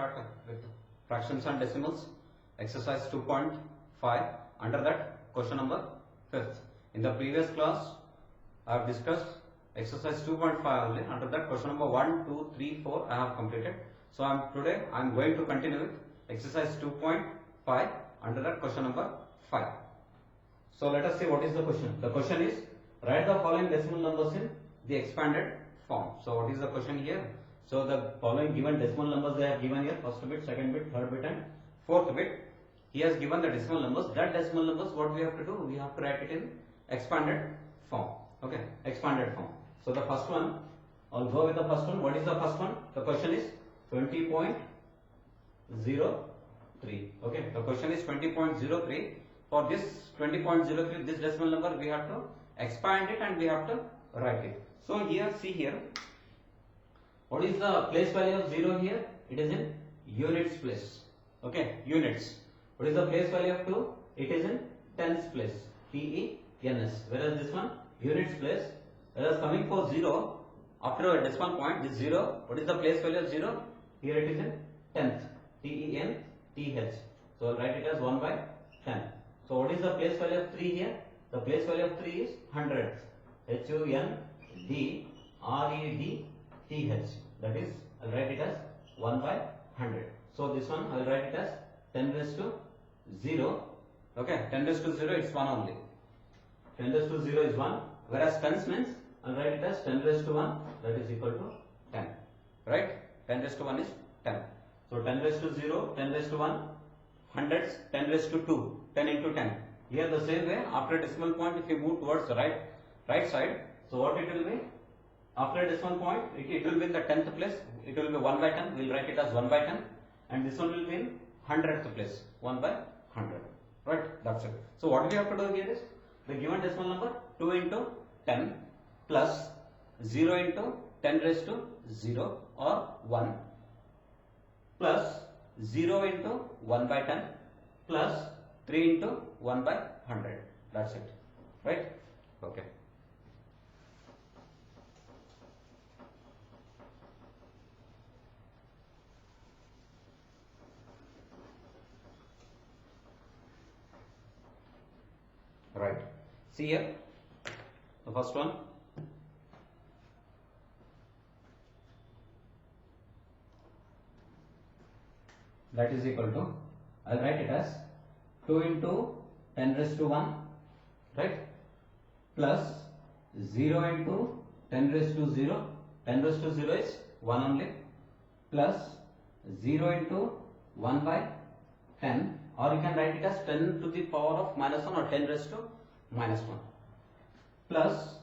start with fractions and decimals, exercise 2.5. Under that, question number 5th. In the previous class, I have discussed exercise 2.5 only. Under that, question number 1, 2, 3, 4 I have completed. So today I am going to continue with exercise 2.5. Under that, question number 5. So let us see what is the question. The question is, write the following decimal numbers in the expanded form. So what is the question here? So the following given decimal numbers they have given here: first bit, second bit, third bit and fourth bit. He has given the decimal numbers. That decimal numbers, what we have to do? We have to write it in expanded form. Okay, expanded form. So the first one, I'll go with the first one. What is the first one? The question is 20.03. Okay, the question is 20.03. For this 20.03, this decimal number, we have to expand it and we have to write it. So here, see here, what is the place value of 0 here? It is in units place. Okay, units. What is the place value of 2? It is in tens place. TENS. Whereas this one, units place. Whereas coming for 0, after a decimal point, this 0, what is the place value of 0? Here it is in tenth. TENTH. So I'll write it as 1 by 10. So what is the place value of 3 here? The place value of 3 is hundredth. HUNDREDTH. That is, I'll write it as 1 by 100. So this one I'll write it as 10 raised to 0. Okay, 10 raised to 0, it's 1 only. 10 raised to 0 is 1. Whereas tens means I'll write it as 10 raised to 1, that is equal to 10. Right? 10 raised to 1 is 10. So 10 raised to 0, 10 raised to 1, hundreds, 10 raised to 2, 10 into 10. Here the same way, after decimal point, if you move towards the right side, so what it will be? After a decimal point, it will be in the 10th place, it will be 1 by 10, we will write it as 1 by 10, and this one will be in 100th place, 1 by 100. Right? That's it. So what we have to do here is, the given decimal number 2 into 10 plus 0 into 10 raised to 0 or 1 plus 0 into 1 by 10 plus 3 into 1 by 100. That's it. Right? Okay. Right. See here, the first one. That is equal to, I'll write it as 2 into 10 raised to 1, right? Plus 0 into 10 raised to 0, 10 raised to 0 is 1 only, plus 0 into 1 by 10, or you can write it as 10 to the power of minus 1 or 10 raised to minus 1, plus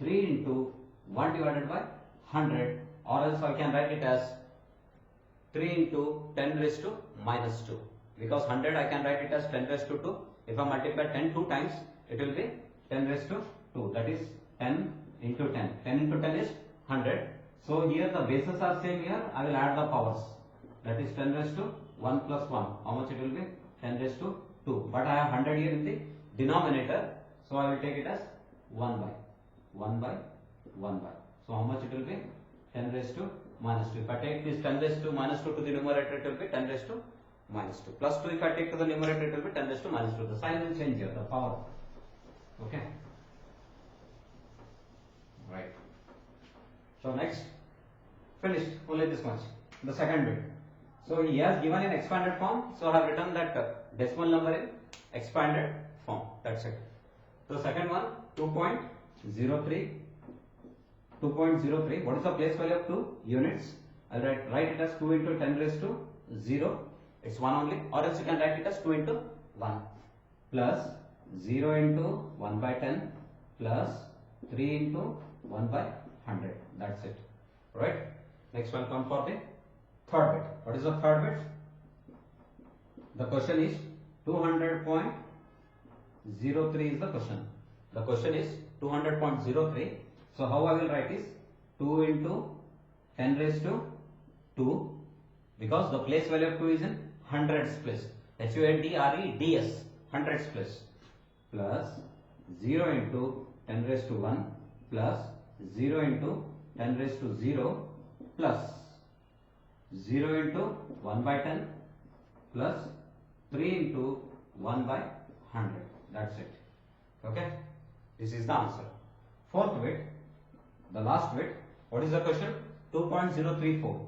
3 into 1 divided by 100, or else I can write it as 3 into 10 raised to minus 2. Because 100 I can write it as 10 raised to 2. If I multiply 10 2 times, it will be 10 raised to 2. That is 10 into 10. 10 into 10 is 100. So here the bases are same here. I will add the powers. That is 10 raised to 1 plus 1. How much it will be? 10 raised to 2. But I have 100 here in the denominator. So I will take it as 1 by 1 by 1 by. So how much it will be? 10 raised to minus 2. If I take this 10 raised to minus 2 to the numerator, it will be 10 raised to minus 2. Plus 2 if I take to the numerator, it will be 10 raised to minus 2. The sign will change here, the power. Okay. Right. So next, finished. Only this much. The second bit. So he has given in expanded form. So I have written that decimal number in expanded form. That's it. So second one, 2.03. 2.03. What is the place value of 2? Units. I'll write it as 2 into 10 raised to 0. It's 1 only. Or else you can write it as 2 into 1. Plus 0 into 1 by 10 plus 3 into 1 by 100. That's it. Right? Next one come for the third bit. What is the third bit? The question is 200.03 is the question. The question is 200.03. So how I will write is 2 into 10 raised to 2, because the place value of 2 is in hundreds place. HUNDREDS, hundreds place, plus 0 into 10 raised to 1 plus 0 into 10 raised to 0 plus 0 into 1 by 10 plus 3 into 1 by 100. That's it. Okay. This is the answer. Fourth bit, the last bit. What is the question? 2.034.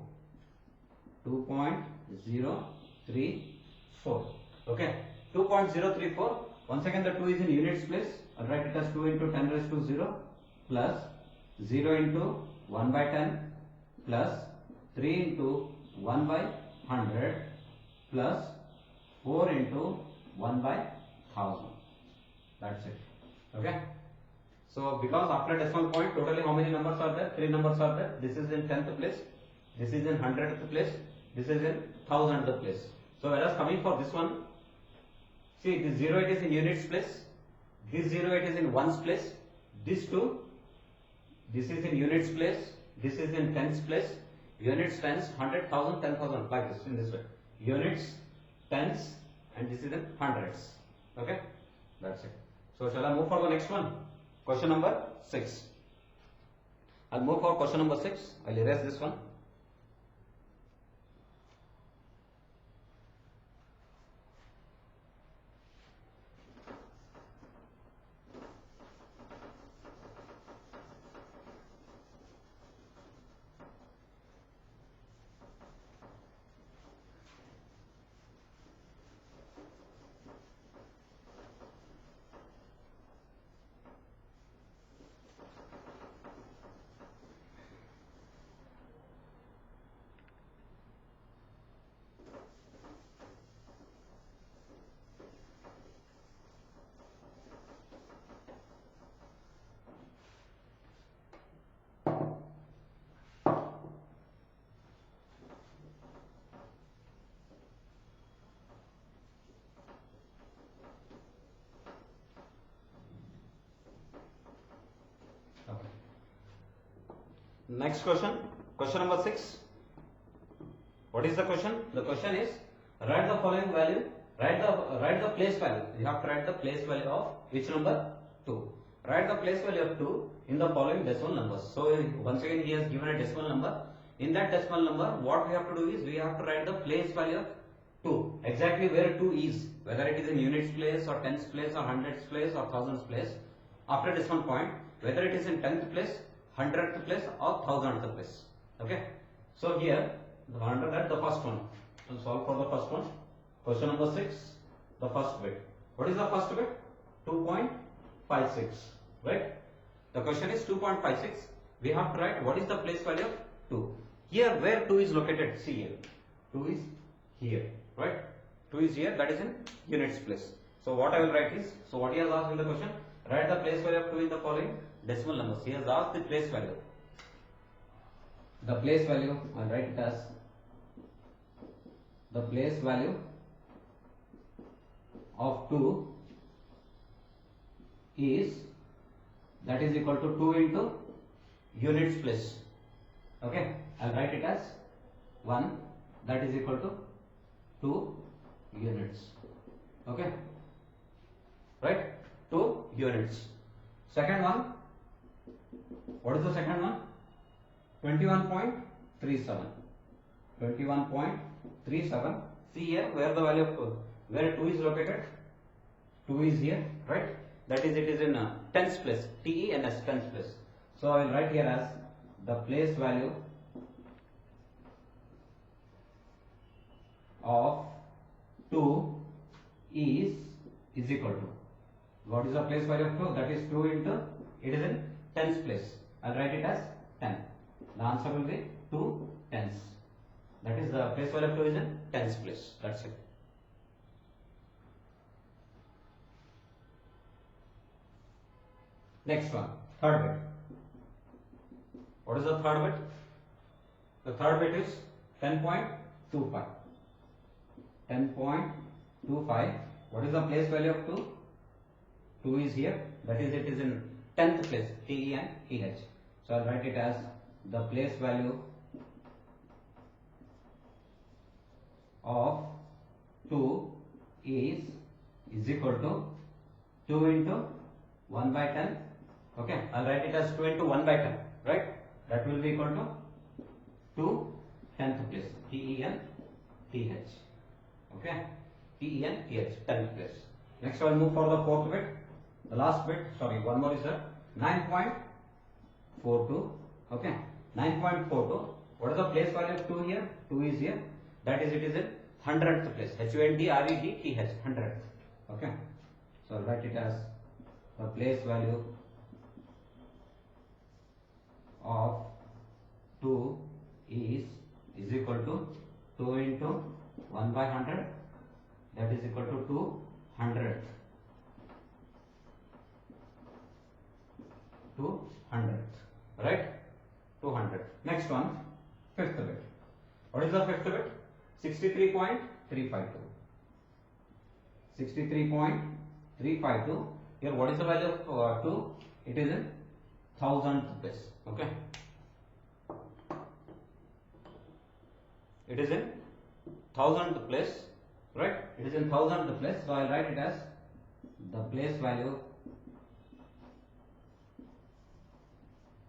2.034. Okay. 2.034. Once again, the 2 is in units place. I'll write it as 2 into 10 raised to 0 plus 0 into 1 by 10 plus 3 into 1 by 100 plus 4 into 1 by 1000. That's it. Okay. So because after decimal point, totally how many numbers are there? 3 numbers are there. This is in 10th place. This is in 100th place. This is in 1000th place. So whereas coming for this one, see this 0 it is in units place. This 0 it is in ones place. This 2, this is in units place. This is in tens place. Units, tens, 100,000, 10,000, like this in this way. Units, tens, and this is in hundreds. Okay, that's it. So shall I move for the next one? Question number 6. I'll move for question number 6. I'll erase this one. Next question, question number 6. What is the question? The question is, write the following value, write the place value. You have to write the place value of which number? 2. Write the place value of 2 in the following decimal numbers. So once again he has given a decimal number. In that decimal number, what we have to do is we have to write the place value of 2. Exactly where 2 is, whether it is in units place or tens place or hundreds place or thousands place. After decimal point, whether it is in 10th place, 100th place or 1000th place. Okay. So here, under that the first one. So solve for the first one. Question number 6, the first bit. What is the first bit? 2.56. Right. The question is 2.56. We have to write what is the place value of 2. Here where 2 is located, see here. 2 is here. Right. 2 is here, that is in units place. So what I will write is, so what he has asked in the question, write the place value of 2 in the following decimal numbers. He has asked the place value. The place value, I will write it as the place value of 2 is, that is equal to 2 into units place. Okay, I will write it as 1, that is equal to 2 units. Okay, right, 2 units. Second one, what is the second one? 21.37. 21.37. See here where the value of 2, where 2 is located. 2 is here, right? That is, it is in tens place. TENS, tens place. So I will write here as the place value of 2 is equal to, what is the place value of 2? That is 2 into, it is in tens place. I will write it as 10. The answer will be 2 tens. That is the place value of 2 is in tens place. That's it. Next one, third bit. What is the third bit? The third bit is 10.25. 10.25. What is the place value of 2? 2 is here. That is, it is in 10th place. TENEH. So I'll write it as the place value of 2 is equal to 2 into 1 by 10. Okay, I'll write it as 2 into 1 by 10. Right? That will be equal to 2 10th place. T-E-N-T-H. Okay, T-E-N-T-H, 10th place. Next I will move for the 4th bit. The last bit, sorry, one more is there. 9.42. Okay, 9.42. What is the place value of 2 here? 2 is here. That is, it is in 100th place. H-U-N-D-R-E-D-T-H, 100th. Okay, so I'll write it as the place value of 2 is equal to 2 into 1 by 100, that is equal to 200th. 200th, right? 200. Next one, 5th bit. What is the 5th bit? 63.352. 63.352. Here, what is the value of 2? It is in 1000th place. Okay. It is in 1000th place, right? It is in 1000th place. So I'll write it as the place value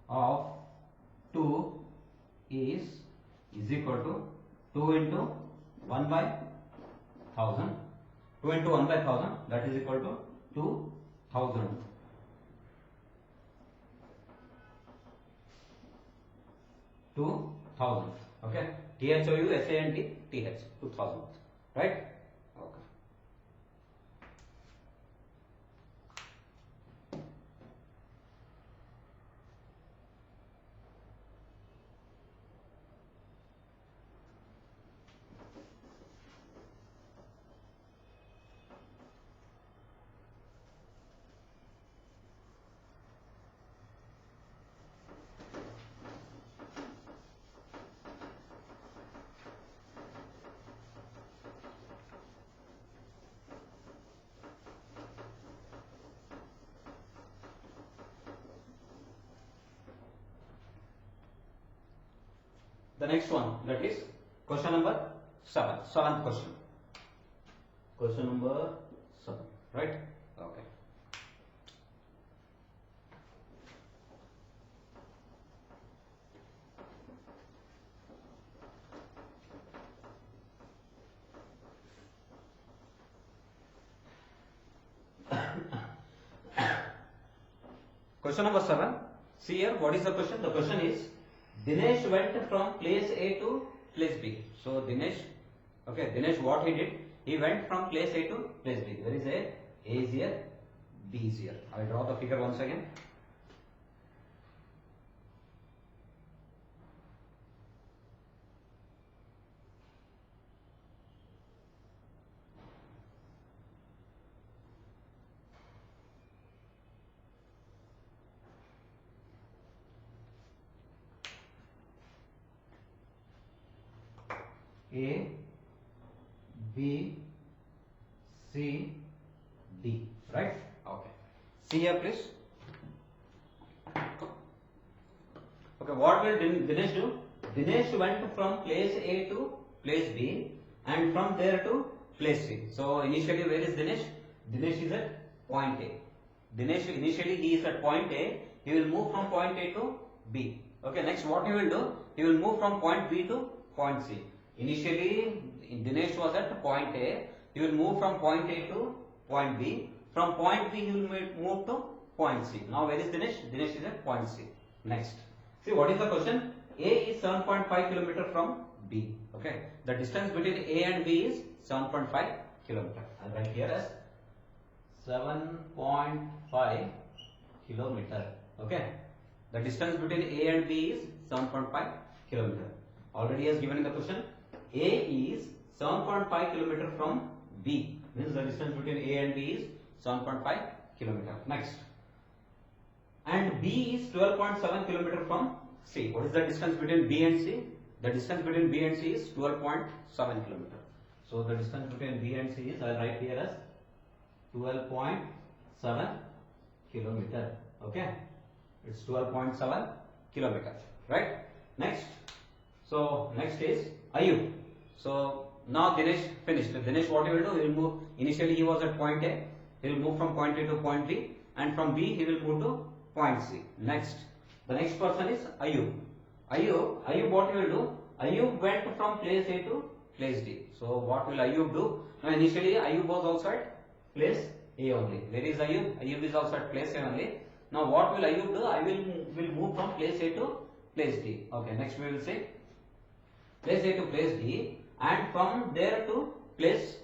of 2 is equal to 2 into 1 by 1000. 2 into 1 by 1000, that is equal to 2000. 2000. Okay. THOUSANT, 2000. Right? Okay. The next one, that is question number 7. 7th question. Question number 7, right? Okay. Question number 7. See here, what is the question? The question is, Dinesh went from place A to place B. So Dinesh, okay, Dinesh, what he did? He went from place A to place B. There is A is here, B is here. I will draw the figure once again. A, B, C, D, right? Okay. See here, please. Okay, what will Dinesh do? Dinesh went from place A to place B and from there to place C. So initially, where is Dinesh? Dinesh is at point A. Dinesh initially he is at point A. He will move from point A to B. Okay. Next, what he will do? He will move from point B to point C. Initially, Dinesh was at point A. He will move from point A to point B. From point B, he will move to point C. Now, where is Dinesh? Dinesh is at point C. Next, see what is the question? A is 7.5 km from B. Okay, the distance between A and B is 7.5 km. I'll write here as 7.5 km. Okay, the distance between A and B is 7.5 km. Already as given in the question, A is 7.5 km from B, means the distance between A and B is 7.5 km. Next, and B is 12.7 km from C. What is the distance between B and C? The distance between B and C is 12.7 km. So the distance between B and C is, I will write here as 12.7 km. Okay, it's 12.7 km, right? Next, so next is Ayub. So now Dinesh finished. Dinesh, what he will do? He will move. Initially, he was at point A. He will move from point A to point B, and from B he will move to point C. Next, the next person is Ayub. Ayub, what he will do? Ayub went from place A to place D. So what will Ayub do? Now initially Ayub was also at place A only. Where is Ayub? Ayub is also at place A only. Now what will Ayub do? Ayub will move from place A to place D. Okay, next we will say place A to place D and from there to place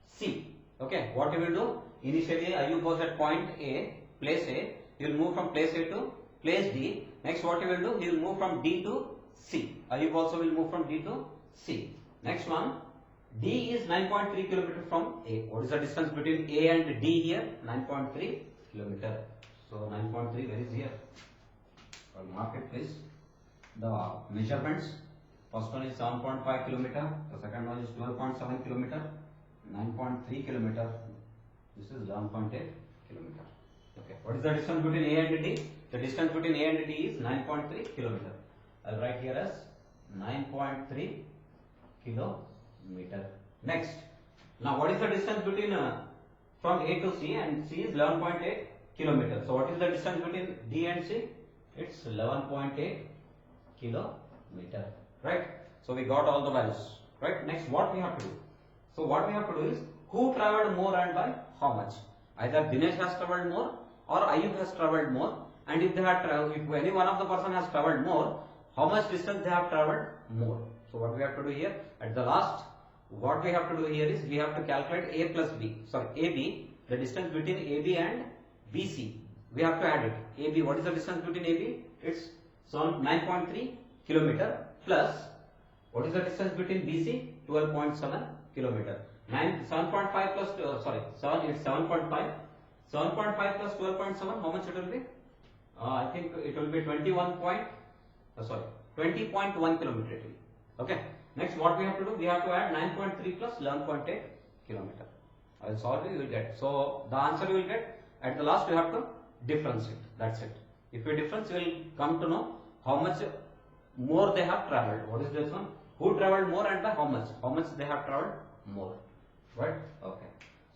C. Okay, what he will do? Initially Ayub was at point A, place A. He will move from place A to place D. Next what he will do? He will move from D to C. Ayub also will move from D to C. Next one, D is 9.3 km from A. What is the distance between A and D here? 9.3 km. So 9.3, where is here? Mark it please. The measurements. First one is 7.5 km. The second one is 12.7 km. 9.3 km. This is 11.8 km. Okay. What is the distance between A and D? The distance between A and D is 9.3 km. I'll write here as 9.3 km. Next. Now what is the distance between from A to C, and C is 11.8 km. So what is the distance between D and C? It's 11.8 km. Right. So we got all the values. Right. Next what we have to do? So what we have to do is who traveled more and by how much? Either Dinesh has traveled more or Ayub has traveled more, and if they have if any one of the person has traveled more, how much distance they have traveled more. So what we have to do here at the last, what we have to do here is we have to calculate A plus B, sorry AB, the distance between AB and BC. We have to add it. AB, what is the distance between AB? It's 9.3 km plus what is the distance between BC? 12.7 km. 7.5 plus 7, it's 7.5. 7.5 plus 12.7, how much it will be? I think it will be 20.1 km. Okay. Next, what we have to do? We have to add 9.3 plus 11.8 km. I will solve it, you will get. So the answer you will get at the last. You have to difference it. That's it. If you difference, you will come to know how much more they have traveled. What is this one? Who traveled more and by how much? How much they have traveled more. Right? Okay.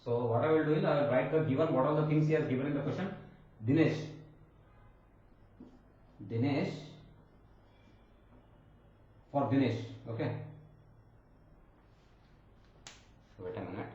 So what I will do is I will write the given, what are the things he has given in the question. Dinesh for Dinesh. Okay. Wait a minute.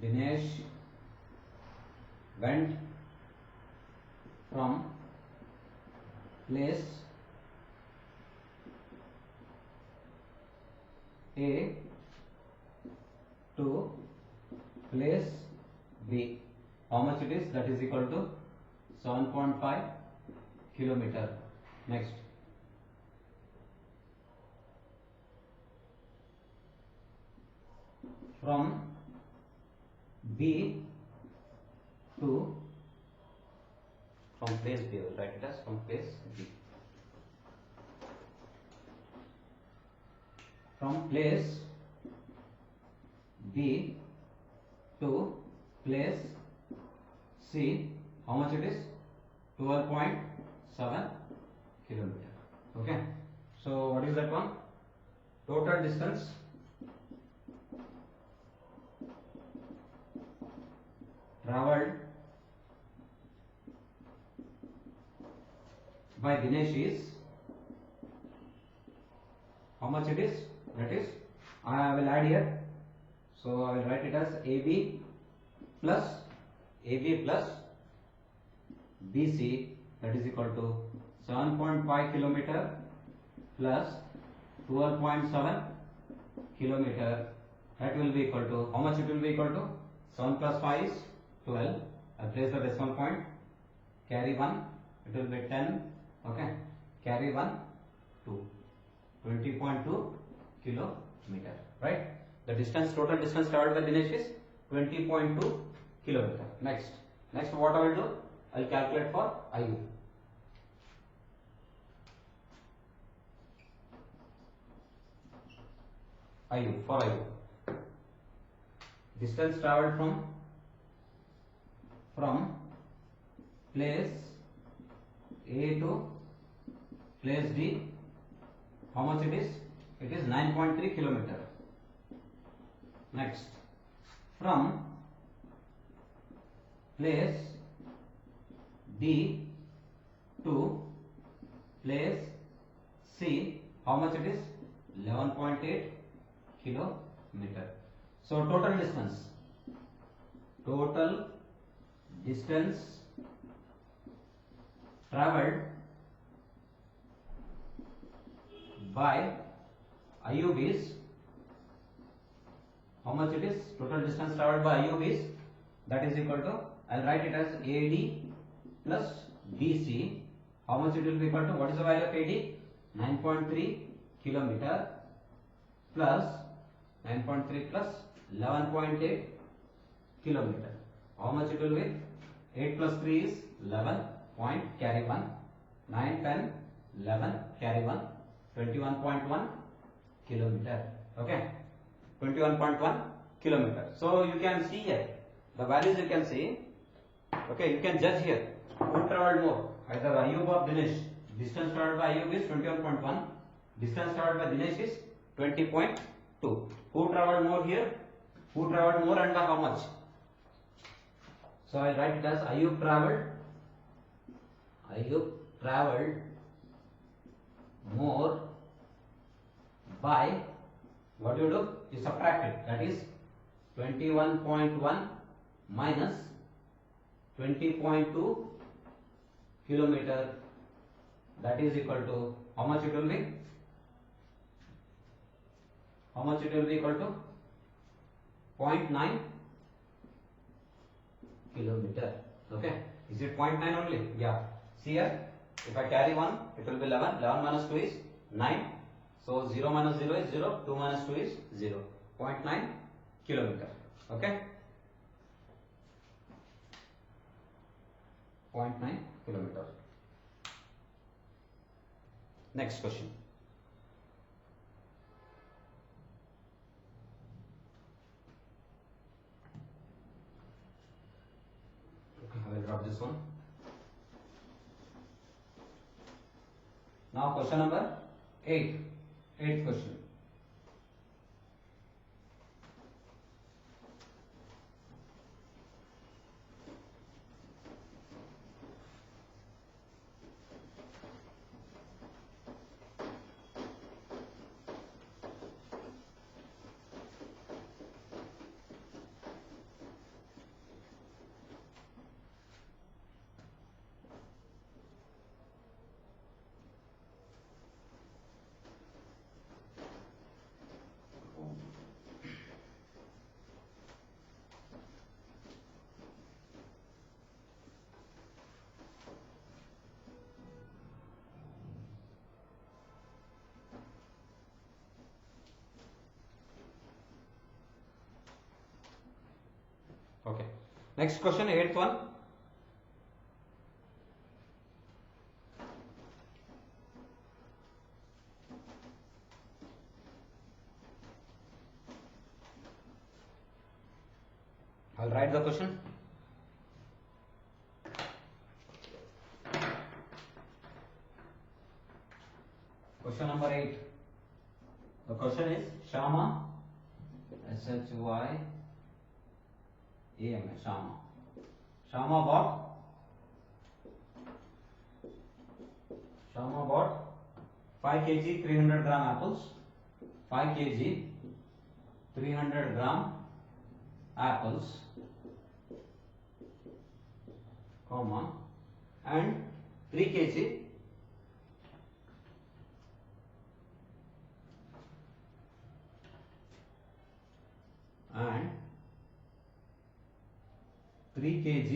Dinesh went from place A to place B. How much it is? That is equal to 7.5 km. Next. From B to place B, I will write it as from place B. From place B to place C, how much it is? 12.7 km. Okay. So what is that one? Total distance traveled by Dinesh is, how much it is? That is, I will add here. So I will write it as AB plus BC, that is equal to 7.5 km plus 12.7 km. That will be equal to, how much it will be equal to? 7 plus 5 is 12. I place the decimal point, carry 1, it will be 10. Okay, carry 1, 2, 20.2 kilometer. Right? The distance, total distance traveled by Dinesh is 20.2 kilometer. Next what I will do? I will calculate for Ayub. For Ayub. distance traveled from place A to place D, how much it is? It is 9.3 kilometer. Next, from place D to place C, how much it is? 11.8 kilometer. So total distance traveled by Ayub is, how much it is? Total distance traveled by Ayub is, that is equal to, I'll write it as AD plus BC. How much it will be equal to? What is the value of AD? 9.3 kilometer plus 9.3 plus 11.8 kilometer. How much it will be? 8 plus 3 is 11. Point carry 1. 9, 10, 11 carry 1. 21.1 kilometer. Okay. 21.1 kilometer. So you can see here the values you can see. Okay, you can judge here who traveled more, either Ayub or Dinesh. Distance traveled by Ayub is 21.1. Distance traveled by Dinesh is 20.2. Who traveled more here? Who traveled more and by how much? So I write it as Ayub traveled more by, what do? You subtract it, that is 21.1 minus 20.2 kilometer, that is equal to, how much it will be? How much it will be equal to? 0.9 kilometer. Okay, is it 0.9 only? Yeah. See here, if I carry 1, it will be 11. 11 minus 2 is 9. So 0 minus 0 is 0. 2 minus 2 is 0. 0.9 kilometer. Okay. 0.9 kilometer. Next question. Okay, I will drop this one. Now question number 8. 8th question. Okay. Next question, 8th one. I'll write the question. Question number 8. The question is Shama, S-H-Y-A-M, Shama. Shama bought 5 kg 300 gram apples. 5 kg 300 gram apples, comma, and 3 kg and 3 kg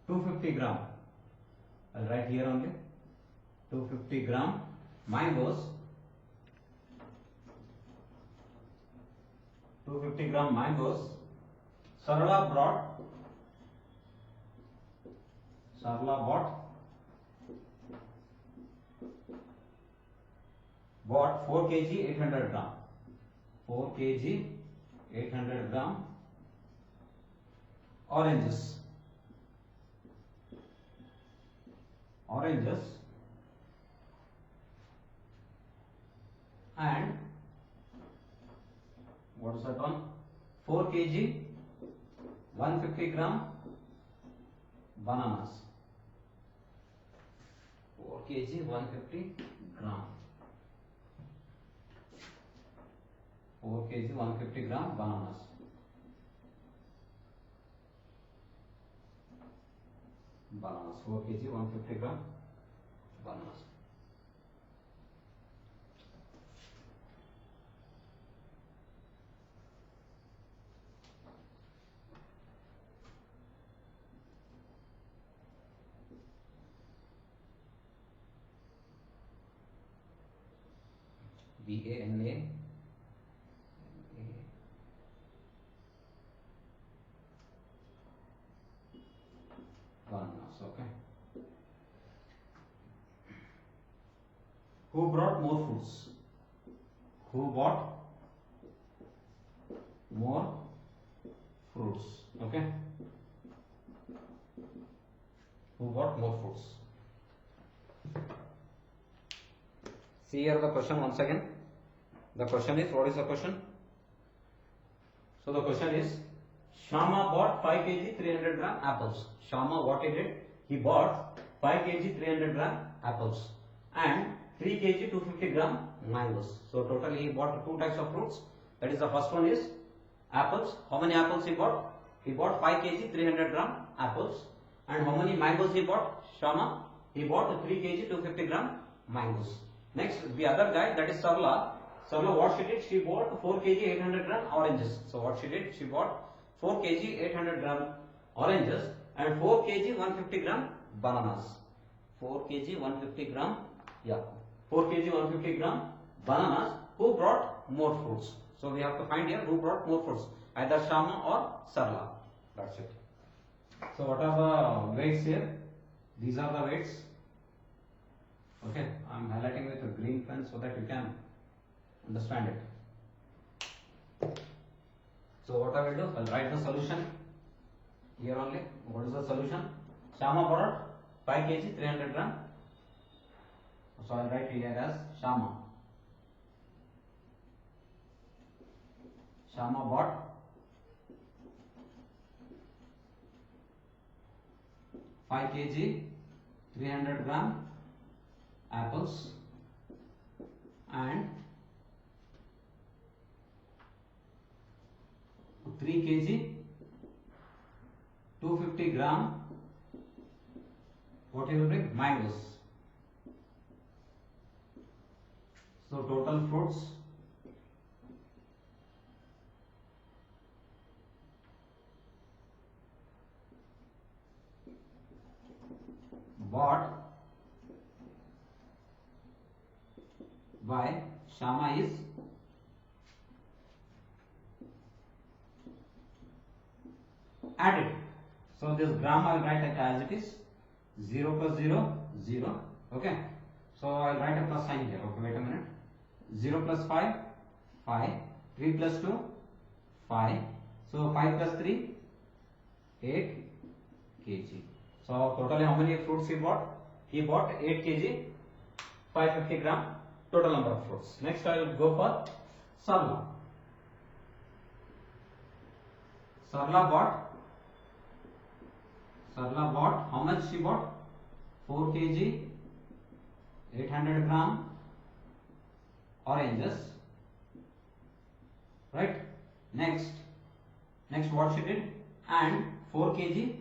250 gram. I'll write here only 250 gram mangoes. 250 gram mangoes. Sarla bought 4 kg 800 gram. 4 kg 800 gram oranges and what is that one, 4 kg 150 gram bananas, 4 kg 150 gram, 4 kg 150 gram bananas. Bananas, 4 kg 150 gram bananas. BANA bananas. Okay. Who brought more fruits? Who bought more fruits? Okay. Who bought more fruits? See here the question once again. The question is, what is the question? So the question is, Shama bought 5 kg 300 gram apples. Shama, what he did? He bought 5 kg 300 gram apples and 3 kg 250 gram mangoes. So totally he bought two types of fruits. That is, the first one is apples. How many apples he bought? He bought 5 kg 300 gram apples. And how many mangoes he bought? Shama, he bought 3 kg 250 gram mangoes. Next, the other guy, that is Sarla. Sarla, what she did? She bought 4 kg 800 gram oranges. So what she did? She bought 4 kg 800 gram oranges and 4 kg 150 gram bananas. 4 kg 150 gram, 4 kg 150 gram bananas. Who brought more fruits? So we have to find here who brought more fruits, either Shama or Sarla. That's it. So what are the weights here? These are the weights. Okay, I am highlighting with a green pen so that you can understand it. So what I will do, I will write the solution here only. What is the solution? Shama bought 5 kg 300 gram. So I will write here as Shama. Shama bought 5 kg 300 gram apples and 3 kg 250 gram, what he will bring? Mangoes. So total fruits bought by Shama is added. So this gram I will write it as it is, 0 plus 0, 0. Okay. So I will write a plus sign here. Okay, wait a minute. 0 plus 5, 5. 3 plus 2, 5. So 5 plus 3, 8 kg. So totally how many fruits he bought? He bought 8 kg, 550 gram total number of fruits. Next I will go for Sarla. Sarla bought, how much she bought? 4 kg 800 gram oranges, right? Next what she did? And 4 kg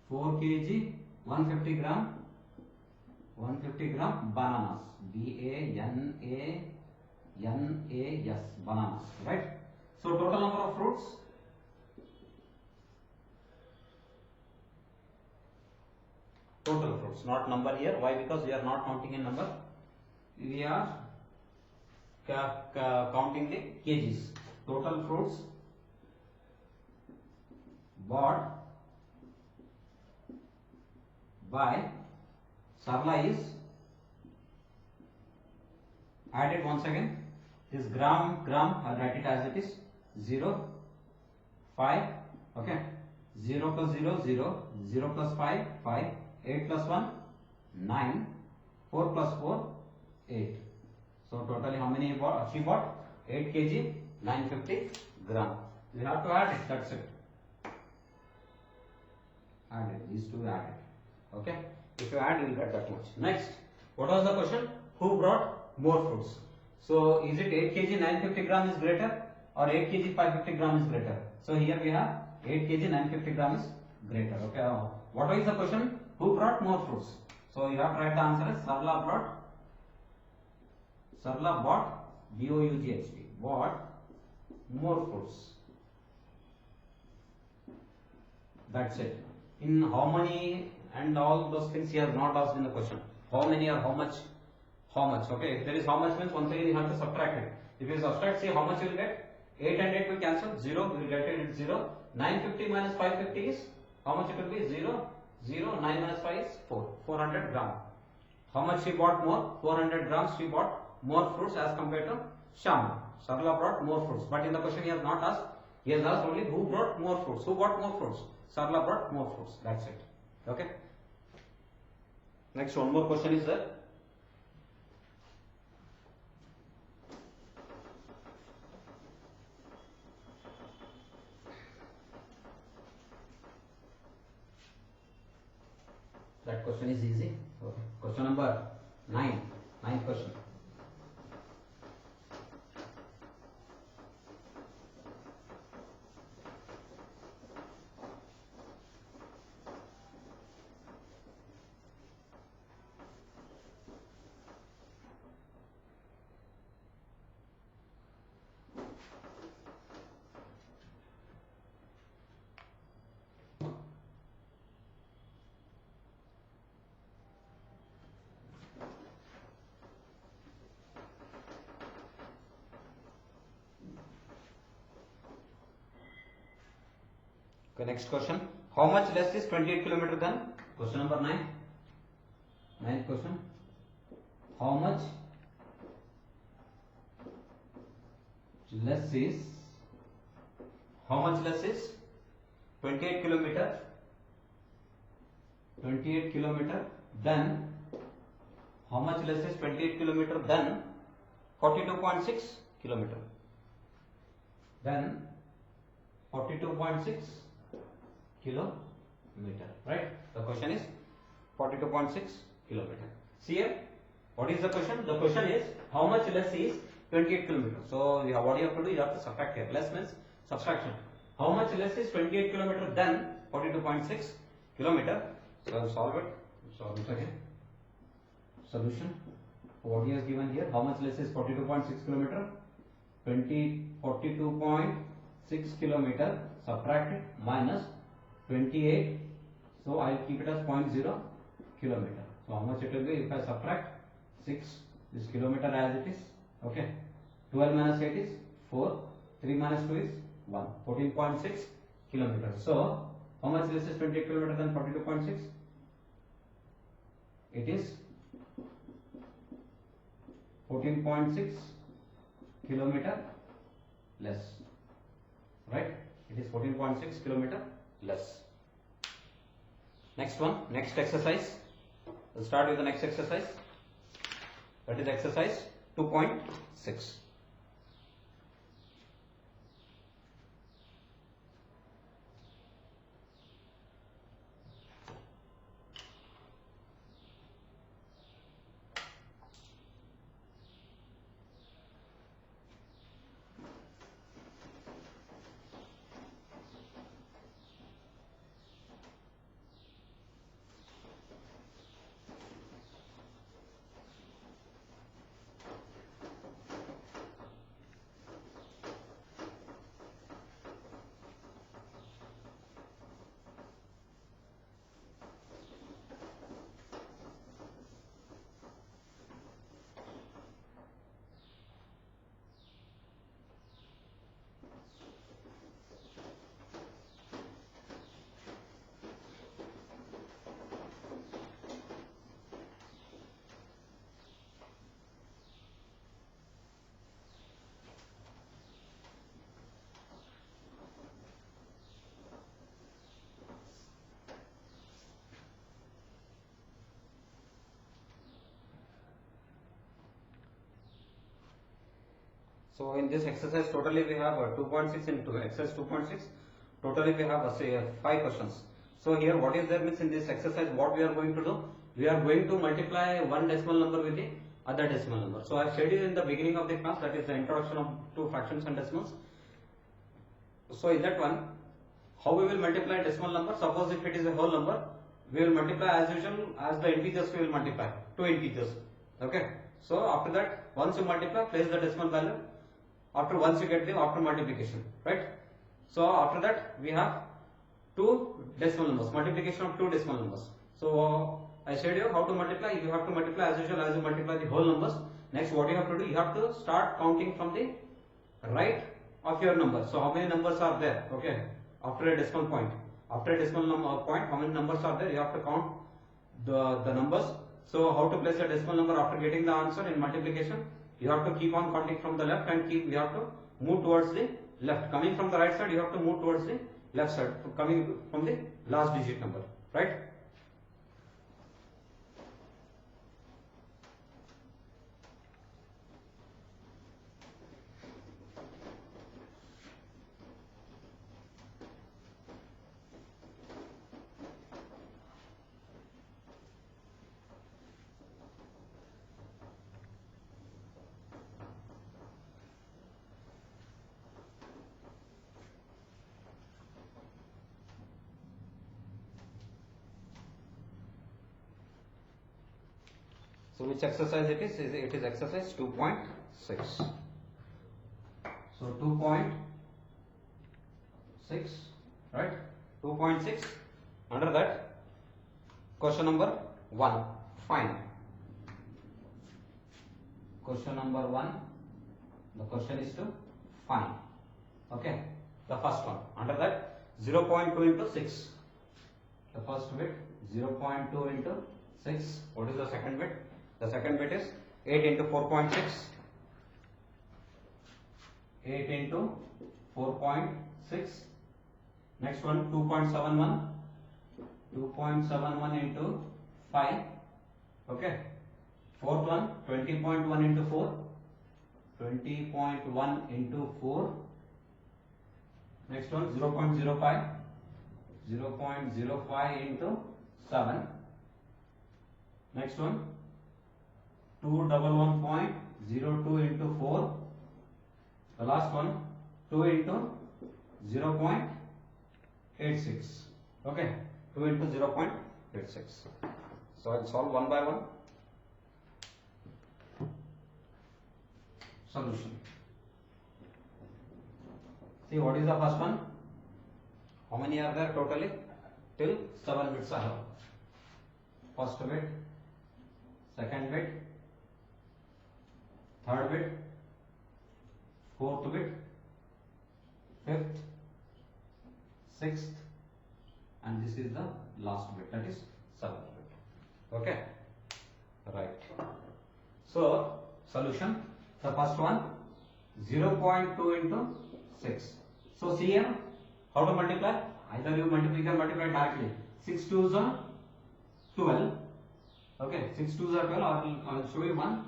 150 gram bananas, BANANAS, bananas, right? So total number of fruits, not number here. Why? Because we are not counting in number, we are counting the kgs. Total fruits bought by Sarla is added once again. This gram, I'll write it as it is 0, 5, okay, 0 plus 0, 0, 0 plus 5, 5, 8 plus 1, 9, 4 plus 4, 8. So totally how many she bought? 8 kg, 950 gram. We have to add it, that's it. Add it, these two add it. Okay, if you add, you will get that much. Next, what was the question? Who brought more fruits? So is it 8 kg 950 gram is greater or 8 kg 550 gram is greater? So here we have 8 kg 950 gram is greater. Okay, what is the question? Who brought more fruits? So you have to write the answer as Sarla bought B-O-U-G-H-T, bought more fruits. That's it. In how many and all those things he has not asked in the question. How many or how much? How much? Okay, if there is how much means once again you have to subtract it. If you subtract, see how much you will get? 8 and 8 will cancel, 0, you will get it, it's 0. 950 minus 550 is, how much it will be? 0, 0, 9 minus 5 is 4, 400 gram. How much she bought more? 400 grams she bought more fruits as compared to Shyam. Sarla brought more fruits. But in the question he has not asked, he has asked only who brought more fruits. Who bought more fruits? Sarla brought more fruits. That's it. Okay. Next, one more question is there. That question is easy. Okay. Question number 9. Ninth question. Okay, next question. How much less is 28 km than? Question number 9. Ninth question. How much less is 28 km? 28 km then how much less is 28 km than 42.6 km? Then 42.6 kilometer, right? The question is 42.6 kilometer. See here, what is the question? The question is how much less is 28 kilometer. So what you have to do, you have to subtract here. Less means subtraction. How much less is 28 kilometer than 42.6 kilometer? So I'll solve it. Solve it again. Solution. What he has given here, how much less is 42.6 kilometer? 42.6 kilometer, subtract it, minus 28, so I'll keep it as 0.0 kilometer. So how much it will be if I subtract 6, this kilometer as it is, okay. 12 minus 8 is 4, 3 minus 2 is 1, 14.6 kilometers. So how much this is 28 kilometer than 42.6? It is 14.6 kilometer less, right? It is 14.6 kilometer less. Next one, next exercise. We'll start with the next exercise. That is exercise 2.6. So in this exercise totally we have 2.6 into exercise 2.6. Totally we have say 5 questions. So here what is there means in this exercise what we are going to do? We are going to multiply one decimal number with the other decimal number. So I said it in the beginning of the class, that is the introduction of two fractions and decimals. So in that one, how we will multiply decimal number? Suppose if it is a whole number, we will multiply as usual as the integers we will multiply, two integers. Okay. So after that, once you multiply, place the decimal value. Once you get the after multiplication, right? So after that we have two decimal numbers, multiplication of two decimal numbers. So I showed you how to multiply. You have to multiply as usual as you multiply the whole numbers. Next, what you have to do? You have to start counting from the right of your number. So how many numbers are there? Okay, after a decimal point. After a decimal point, how many numbers are there? You have to count the numbers. So how to place a decimal number after getting the answer in multiplication? You have to keep on counting from the left and you have to move towards the left. Coming from the right side, you have to move towards the left side, coming from the last digit number, right? So which exercise it is? It is exercise 2.6. So 2.6, right? 2.6. Under that, question number 1. Find. Question number 1. The question is to find. Okay. The first one. Under that, 0.2 into 6. The first bit 0.2 into 6. What is the second bit? The second bit is 8 into 4.6. 8 into 4.6. Next one 2.71. 2.71 into 5. Okay. Fourth one 20.1 into 4. 20.1 into 4. Next one 0.05. 0.05 into 7. Next one 211.02 into 4. The last one 2 into 0.86. Okay, 2 into 0.86. So I'll solve one by one. Solution. See, what is the first one? How many are there totally? Till 7 bits I have. First bit, second bit, third bit, fourth bit, fifth, sixth, and this is the last bit, that is 7th bit. Okay, right. So solution, the first one 0.2 into 6. So see here, how to multiply? Either you can multiply directly. 6 2s are 12. Okay, 6 2s are 12. I will show you one.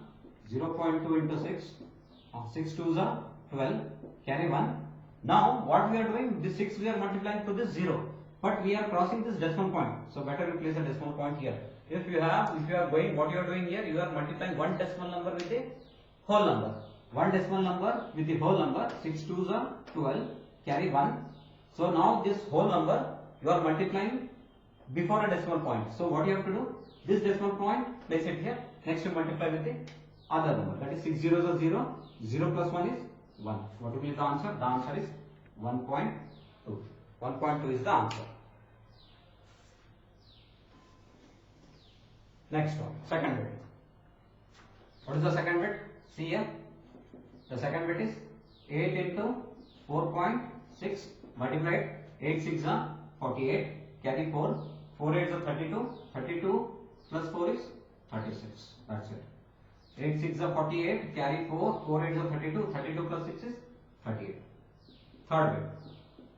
0.2 into 6. 6 2s are 12. Carry 1. Now what we are doing? This 6 we are multiplying to this 0. But we are crossing this decimal point. So better you place a decimal point here. If you are going, what you are doing here? You are multiplying one decimal number with the whole number. One decimal number with the whole number. 6 2s are 12. Carry 1. So now this whole number you are multiplying before a decimal point. So what you have to do? This decimal point, place it here. Next you multiply with the other number. That is 6 zeros are 0. 0 plus 1 is 1. What will be the answer? The answer is 1.2. 1.2 is the answer. Next one, second bit. What is the second bit? See here. The second bit is 8 into 4.6 multiplied 8 6 are 48. Carry 4. 4 8 is 32. 32 plus 4 is 36. That's it. 8 6 are 48. Carry 4. 4 8 is 32. 32 plus 6 is 38. Third bit.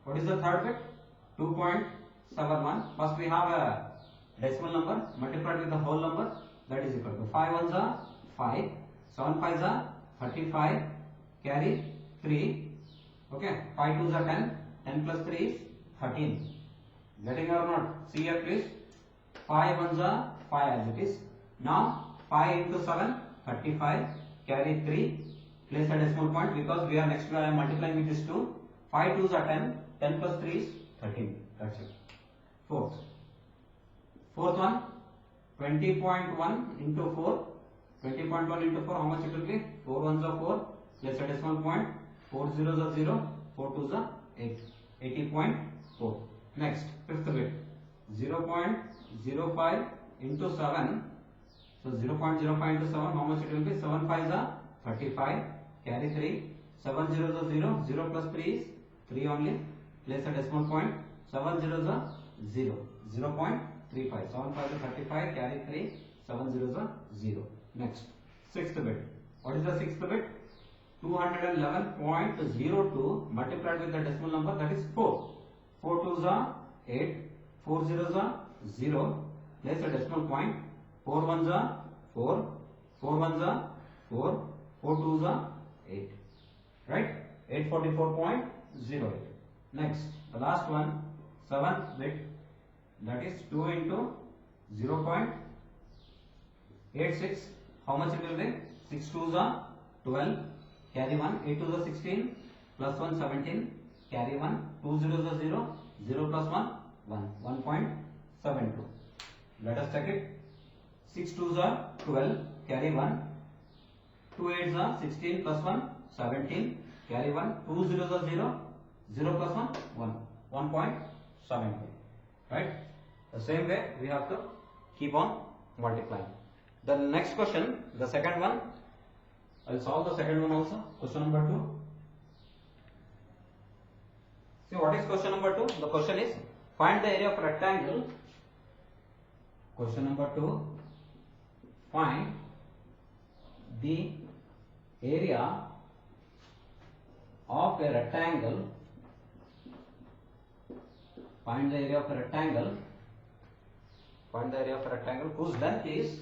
What is the third bit? 2.71. First we have a decimal number multiplied with the whole number, that is equal to 5 1s are 5, 7 5s are 35, carry 3. Okay, 5 2s are 10, 10 plus 3 is 13. Getting or not? See here please. 5 1s are 5 as it is. Now 5 into 7, 35, carry 3, place a decimal point because we are next multiplying with this 2. 5 2s are 10, 10 plus 3 is 13. That's it. Fourth one, 20.1 into 4. 20.1 into 4, how much it will be? 4 1s are 4, place a decimal point, 4 0s are 0, 4 2s are 8. 80.4. Next, fifth bit, 0.05 into 7. So 0.05 into 7, how much it will be? 7 5s are 35, carry 3, 7 0s are 0, 0 plus 3 is 3 only, place a decimal point, 7 0s are 0, 0.35, 7 5 is 35, carry 3, 7 0s are 0. Next, sixth bit, what is the sixth bit? 211.02 multiplied with the decimal number, that is 4. 4 2s are 8, 4 0s are 0, place a decimal point, 4 1s are 4, 4 1s are 4, 4 2s are 8, right? 844.08. Next, the last one, 7th bit, that is 2 into 0.86. How much it will be? 6 2s are 12, carry 1, 8 2s are 16, plus 1 17, carry 1, 2 0s are 0, 0 plus 1 1.72. Let us check it. 6 2s are 12, carry 1, 2 8s are 16, plus 1 17, carry 1, 2 0s are 0, 0 plus 1 1.72. Right? The same way we have to keep on multiplying. The next question, the second one, I will solve the second one also. Question number 2. See, what is question number 2? The question is, find the area of a rectangle. Question number 2, find the area of a rectangle. Find the area of a rectangle. Find the area of a rectangle whose length is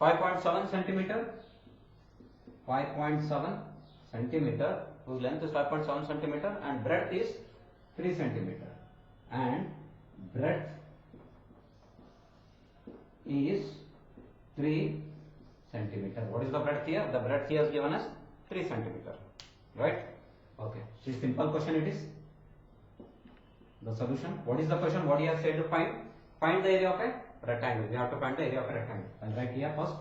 5.7 centimeter. 5.7 centimeter, whose length is 5.7 centimeter and breadth is 3 centimeter, and breadth is 3 centimeter. What is the breadth here? The breadth here is given as 3 centimeter, right? Okay, so simple question it is. The solution, what is the question? What he has said to find? Find the area of a rectangle. We have to find the area of a rectangle. I'll write here first.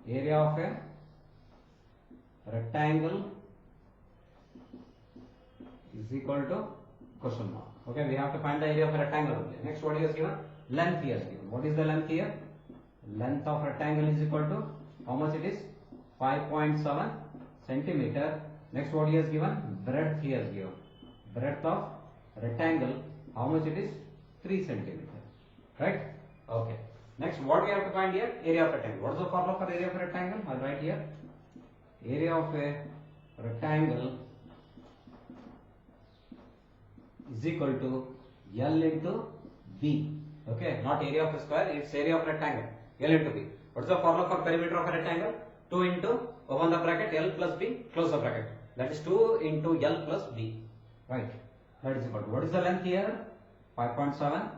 Area of a rectangle is equal to question mark. Okay, we have to find the area of a rectangle only. Next, what he has given? Length he has given. What is the length here? Length of rectangle is equal to, how much it is? 5.7 centimeter. Next, what he has given? Breadth he has given. Breadth of rectangle, how much it is? 3 centimeter. Right? Okay. Next, what we have to find here? Area of rectangle. What is the formula for area of a rectangle? I'll write here. Area of a rectangle is equal to L into B. Okay, not area of a square, it's area of rectangle. L into B. What is the formula for perimeter of a rectangle? 2 into, open the bracket, L plus B, close the bracket. That is 2 into L plus B. Right. That is equal to, what is the length here? 5.7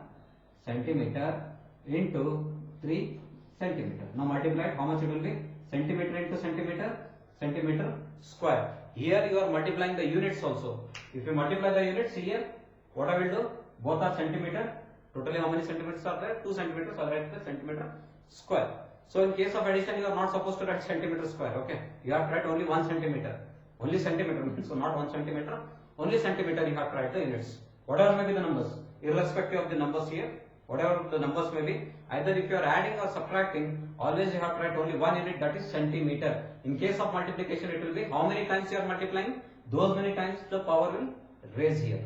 centimeter into 3 centimeter. Now multiply it, how much it will be? Centimeter into centimeter, centimeter square. Here you are multiplying the units also. If you multiply the units here, what I will do? Both are centimeter. Totally how many centimeters are there? 2 centimeters. I will write the centimeter square. So in case of addition, you are not supposed to write centimeter square. Okay, you have to write only 1 centimeter. Only centimeter. So not 1 centimeter. Only centimeter you have to write the units. Whatever may be the numbers, irrespective of the numbers here, whatever the numbers may be, either if you are adding or subtracting, always you have to write only 1 unit, that is centimeter. In case of multiplication, it will be how many times you are multiplying? Those many times the power will raise here.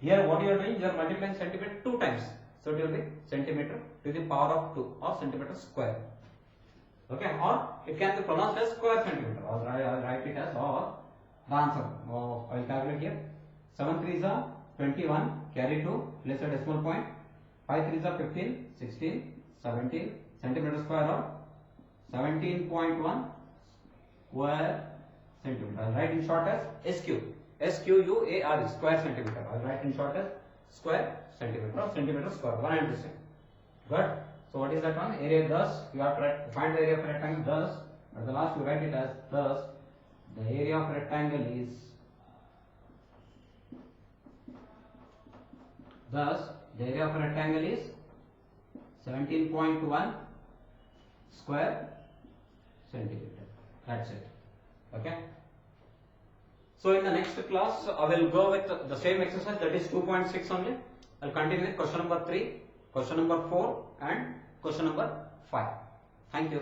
Here what you are doing? You are multiplying centimeter 2 times. So it will be centimeter to the power of 2 or centimeter square. Okay, or it can be pronounced as square centimeter. Or I will write it as, or the answer. I will calculate here. 7 3s are 21, carry 2, place a decimal point. 5 3s are 15, 16, 17 centimeter square or 17.1 square centimeter. I'll write in short as SQ. SQUARE, square centimeter. I'll write in short as square centimeter or centimeter square. 100%. Good. So what is that one? Area thus. You have to find the area of rectangle thus. At the last you write it as thus. The area of rectangle is thus. The area of rectangle is 17.1 square centimeter. That's it. Okay. So in the next class, I will go with the same exercise, that is 2.6 only. I will continue with question number 3, question number 4 and question number 5. Thank you.